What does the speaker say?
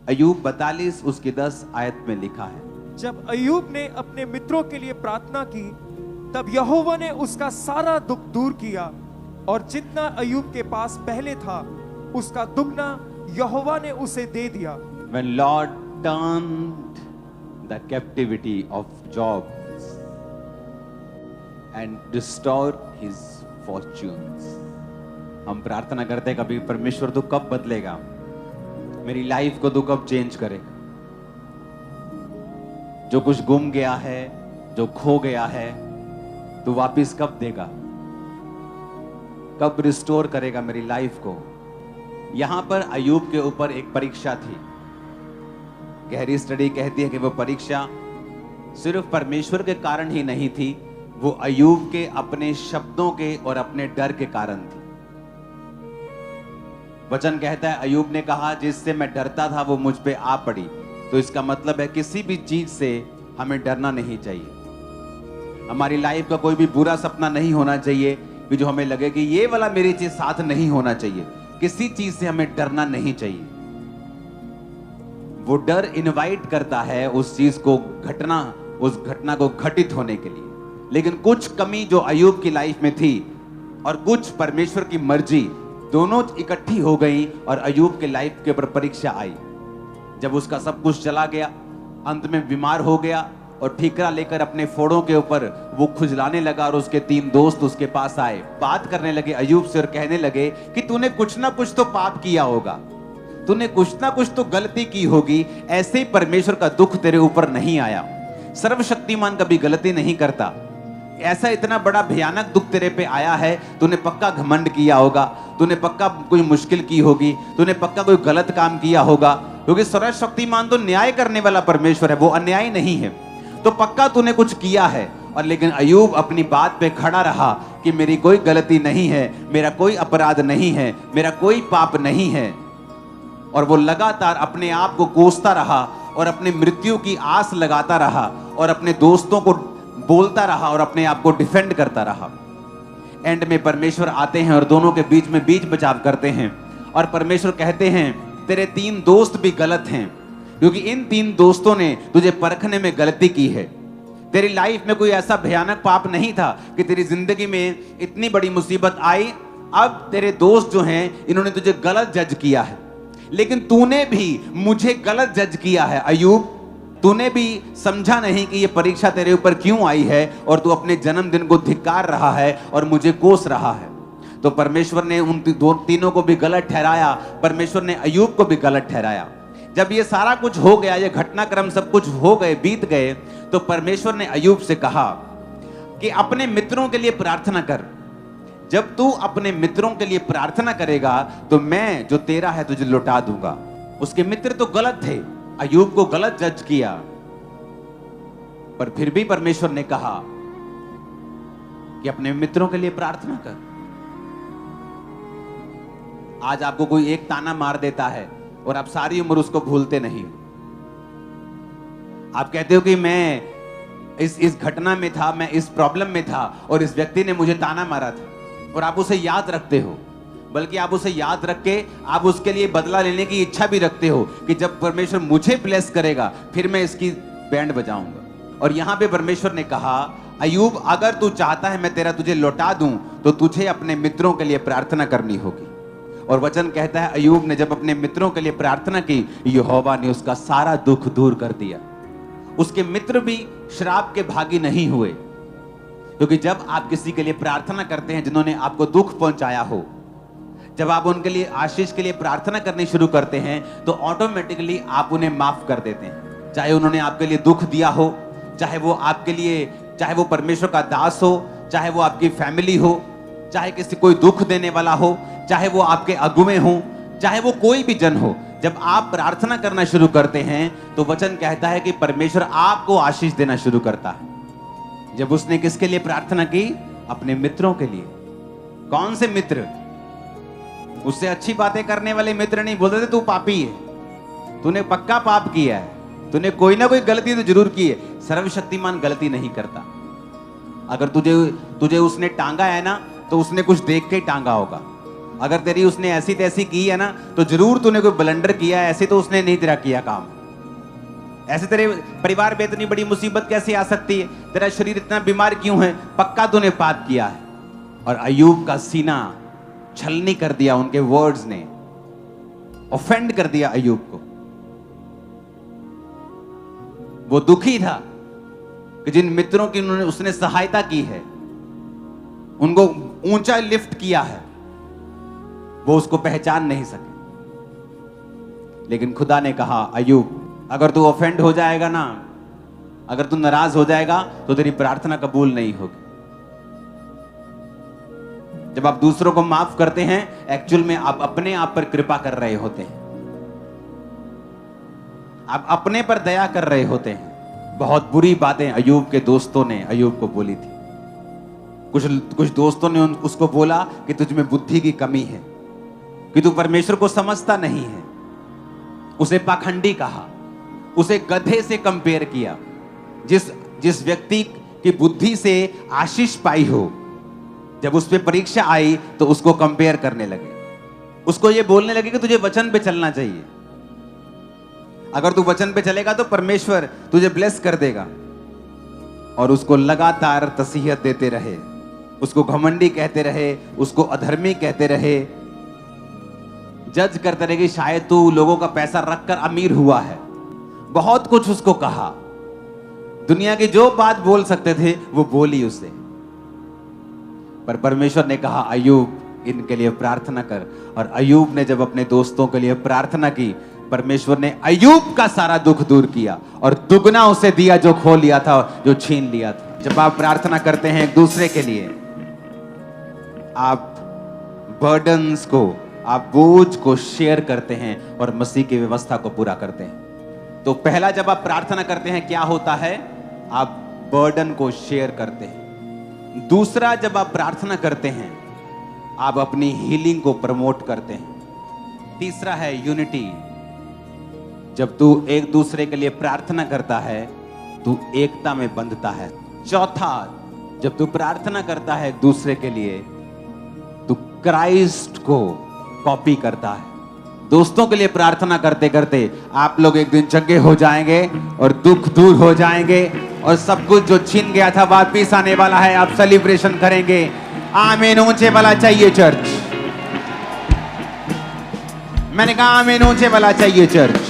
अय्यूब 42 उसकी 10 आयत में लिखा है, जब अय्यूब ने अपने मित्रों के लिए प्रार्थना की, तब यहोवा ने उसका सारा दुख दूर किया, और जितना अय्यूब के पास पहले था उसका दुगना यहोवा ने उसे दे दिया। When Lord turned the captivity of Job and restored his fortunes. हम प्रार्थना करते हैं कभी, परमेश्वर तू कब बदलेगा, मेरी लाइफ को तू कब चेंज करेगा, जो कुछ गुम गया है, जो खो गया है, तू वापिस कब देगा, कब रिस्टोर करेगा मेरी लाइफ को। यहां पर अय्यूब के ऊपर एक परीक्षा थी। गहरी स्टडी कहती है कि वो परीक्षा सिर्फ परमेश्वर के कारण ही नहीं थी, वो अय्यूब के अपने शब्दों के और अपने डर के कारण थी। वचन कहता है अय्यूब ने कहा, जिससे मैं डरता था वो मुझ पे आ पड़ी। तो इसका मतलब है किसी भी चीज से हमें डरना नहीं चाहिए। हमारी लाइफ का कोई भी बुरा सपना नहीं होना चाहिए कि जो हमें लगे कि ये वाला मेरी चीज साथ नहीं होना चाहिए। किसी चीज से हमें डरना नहीं चाहिए। वो डर इनवाइट करता है उस चीज को घटना, उस घटना को घटित होने के लिए। लेकिन कुछ कमी जो अय्यूब की लाइफ में थी और कुछ परमेश्वर की मर्जी, दोनों इकट्ठी हो गई और अय्यूब के लाइफ के ऊपर परीक्षा आई। जब उसका सब कुछ चला गया, अंत में बीमार हो गया और ठीकरा लेकर अपने फोड़ों के ऊपर वो खुजलाने लगा, और उसके 3 दोस्त उसके पास आए, बात करने लगे अय्यूब से और कहने लगे कि तूने कुछ ना कुछ तो पाप किया होगा, तूने कुछ ना कुछ तो गलती की होगी, ऐसे ही परमेश्वर का दुख तेरे ऊपर नहीं आया। सर्वशक्तिमान कभी गलती नहीं करता। ऐसा इतना बड़ा भयानक दुख तेरे पे आया है, तूने पक्का घमंड किया होगा, तूने पक्का कोई मुश्किल की होगी, तूने पक्का कोई गलत काम किया होगा, क्योंकि सर्वशक्तिमान तो न्याय करने वाला परमेश्वर है, वो अन्यायी नहीं है। तो पक्का तूने कुछ किया है। और लेकिन अय्यूब अपनी बात पे खड़ा रहा कि मेरी कोई गलती नहीं है, मेरा कोई अपराध नहीं है, मेरा कोई पाप नहीं है। और वो लगातार अपने आप को कोसता रहा और अपनी मृत्यु की आस लगाता रहा और अपने दोस्तों को बोलता रहा और अपने आप को डिफेंड करता रहा। एंड में परमेश्वर आते हैं और दोनों के बीच में बीच बचाव करते हैं, और परमेश्वर कहते हैं तेरे 3 दोस्त भी गलत हैं, क्योंकि इन 3 दोस्तों ने तुझे परखने में गलती की है। तेरी लाइफ में कोई ऐसा भयानक पाप नहीं था कि तेरी जिंदगी में इतनी बड़ी मुसीबत आई। अब तेरे दोस्त जो हैं इन्होंने तुझे गलत जज किया है, लेकिन तूने भी मुझे गलत जज किया है अय्यूब। तूने भी समझा नहीं कि ये परीक्षा तेरे ऊपर क्यों आई है, और तू अपने जन्मदिन को धिक्कार रहा है और मुझे कोस रहा है। तो परमेश्वर ने उन तीनों को भी गलत ठहराया, परमेश्वर ने अय्यूब को भी गलत ठहराया। जब ये सारा कुछ हो गया, ये घटनाक्रम सब कुछ हो गए, बीत गए, तो परमेश्वर ने अय्यूब से कहा कि अपने मित्रों के लिए प्रार्थना कर। जब तू अपने मित्रों के लिए प्रार्थना करेगा तो मैं जो तेरा है तुझे लौटा दूंगा। उसके मित्र तो गलत थे, अय्यूब को गलत जज किया, पर फिर भी परमेश्वर ने कहा कि अपने मित्रों के लिए प्रार्थना कर। आज आपको कोई एक ताना मार देता है और आप सारी उम्र उसको भूलते नहीं। आप कहते हो कि मैं इस घटना में था, मैं इस प्रॉब्लम में था और इस व्यक्ति ने मुझे ताना मारा था, और आप उसे याद रखते हो। बल्कि आप उसे याद रख के आप उसके लिए बदला लेने की इच्छा भी रखते हो कि जब परमेश्वर मुझे ब्लेस करेगा फिर मैं इसकी बैंड बजाऊंगा। और यहां पे परमेश्वर ने कहा अय्यूब, अगर तू चाहता है मैं तुझे लौटा दूं तो तुझे अपने मित्रों के लिए प्रार्थना करनी होगी। और वचन कहता है अय्यूब ने जब अपने मित्रों के लिए प्रार्थना की, यहोवा ने उसका सारा दुख दूर कर दिया। उसके मित्र भी श्राप के भागी नहीं हुए, क्योंकि जब आप किसी के लिए प्रार्थना करते हैं जिन्होंने आपको दुख पहुंचाया हो, जब आप उनके लिए आशीष के लिए प्रार्थना करनी शुरू करते हैं तो ऑटोमेटिकली आप उन्हें माफ कर देते हैं। चाहे उन्होंने आपके लिए दुख दिया हो, चाहे वो आपके लिए, चाहे वो परमेश्वर का दास हो, चाहे वो आपकी फैमिली हो, चाहे किसी कोई दुख देने वाला हो, चाहे वो आपके अगुवे हो, चाहे वो कोई भी जन हो। जब आप प्रार्थना करना शुरू करते हैं तो वचन कहता है कि परमेश्वर आपको आशीष देना शुरू करता है। जब उसने किसके लिए प्रार्थना की? अपने मित्रों के लिए। कौन से मित्र? उससे अच्छी बातें करने वाले मित्र नहीं बोलते थे तू पापी है, तूने पक्का पाप किया है, तूने कोई ना कोई गलती तो जरूर की है। सर्वशक्तिमान गलती नहीं करता। अगर तुझे उसने टांगा है ना तो उसने कुछ देख के ही टांगा होगा। अगर तेरी उसने ऐसी तैसी की है ना, तो जरूर तूने कोई ब्लंडर किया है, ऐसे तो उसने नहीं तेरा किया काम। ऐसे तेरे परिवार में इतनी बड़ी मुसीबत कैसे आ सकती है, तेरा शरीर इतना बीमार क्यों है, पक्का तूने पाप किया है। और अय्यूब का सीना छलनी कर दिया, उनके वर्ड्स ने ऑफेंड कर दिया अय्यूब को। वो दुखी था कि जिन मित्रों की उसने सहायता की है, उनको ऊंचा लिफ्ट किया है, वो उसको पहचान नहीं सके। लेकिन खुदा ने कहा, अय्यूब अगर तू ऑफेंड हो जाएगा ना, अगर तू नाराज हो जाएगा तो तेरी प्रार्थना कबूल नहीं होगी। जब आप दूसरों को माफ करते हैं, एक्चुअल में आप अपने आप पर कृपा कर रहे होते हैं, आप अपने पर दया कर रहे होते हैं। बहुत बुरी बातें अय्यूब के दोस्तों ने अय्यूब को बोली थी। कुछ दोस्तों ने उसको बोला कि तुझ में बुद्धि की कमी है, कि तू परमेश्वर को समझता नहीं है। उसे पाखंडी कहा, उसे गधे से कंपेयर किया। जिस व्यक्ति की बुद्धि से आशीष पाई हो, जब उस पर परीक्षा आई तो उसको कंपेयर करने लगे, उसको ये बोलने लगे कि तुझे वचन पे चलना चाहिए, अगर तू वचन पे चलेगा तो परमेश्वर तुझे ब्लेस कर देगा। और उसको लगातार तसीहत देते रहे, उसको घमंडी कहते रहे, उसको अधर्मी कहते रहे, जज करते रहे कि शायद तू लोगों का पैसा रखकर अमीर हुआ है। बहुत कुछ उसको कहा, दुनिया की जो बात बोल सकते थे वो बोली उसे। पर परमेश्वर ने कहा, अय्यूब इनके लिए प्रार्थना कर। और अय्यूब ने जब अपने दोस्तों के लिए प्रार्थना की, परमेश्वर ने अय्यूब का सारा दुख दूर किया और दुगना उसे दिया जो खो लिया था, जो छीन लिया था। जब आप प्रार्थना करते हैं एक दूसरे के लिए, आप बर्डन्स को, आप बोझ को शेयर करते हैं और मसीह की व्यवस्था को पूरा करते हैं। तो पहला जब आप प्रार्थना करते हैं क्या होता है, आप बर्डन को शेयर करते हैं। दूसरा, जब आप प्रार्थना करते हैं आप अपनी हीलिंग को प्रमोट करते हैं। तीसरा है यूनिटी, जब तू एक दूसरे के लिए प्रार्थना करता है तू एकता में बंधता है। चौथा, जब तू प्रार्थना करता है एक दूसरे के लिए, तू क्राइस्ट को कॉपी करता है। दोस्तों के लिए प्रार्थना करते करते आप लोग एक दिन चंगे हो जाएंगे और दुख दूर हो जाएंगे और सब कुछ जो छीन गया था वापिस आने वाला है। आप सेलिब्रेशन करेंगे। आमीन। ऊंचे वाला चाहिए चर्च। मैंने कहा आमीन, ऊंचे वाला चाहिए चर्च।